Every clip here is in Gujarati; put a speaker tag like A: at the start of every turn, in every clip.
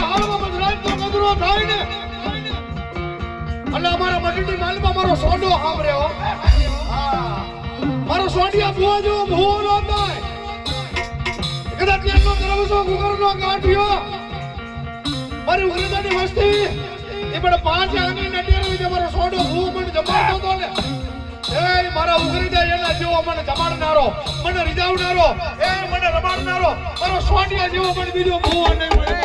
A: હાલમાં મજરાજ તો નદરો થાય ને એટલે અમારા મજડી માલમાં મારો સોડો સાંભળ્યો હા મારો સોડિયા ભૂવા જેવો ભૂવો નો થાય કદાચ એટલો દરવાજો ગુગરનો ગાંઠિયો મારી ઉગ્રતાની વસ્તી એ પણ 5 આંગળી નટેરો જે મારો સોડો ભૂવો મને જમાડતો તો ને એ મારા ઉગ્રતા એના જેવો મને જમાડનારો મને રીઝાવનારો એ મને રમાડનારો મારો સોડિયા જેવો મને બીજો ભૂવો નહીં મળે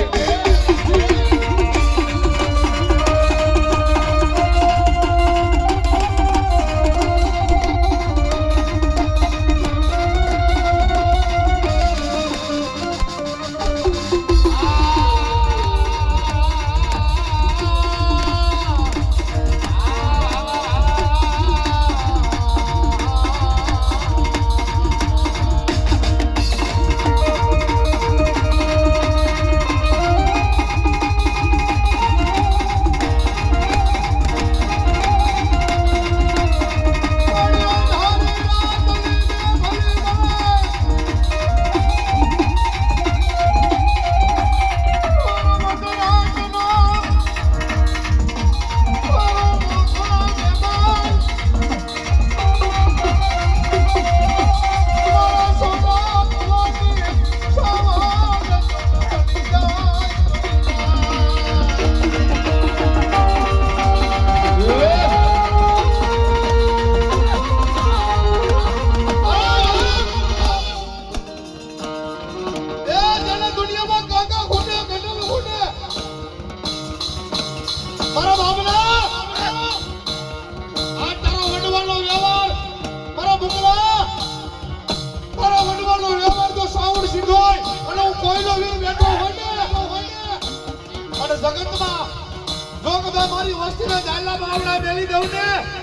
A: જગતમાં જો કદાચ મારી વસ્તીને જાયલા બાવડા મેલી દઉં ને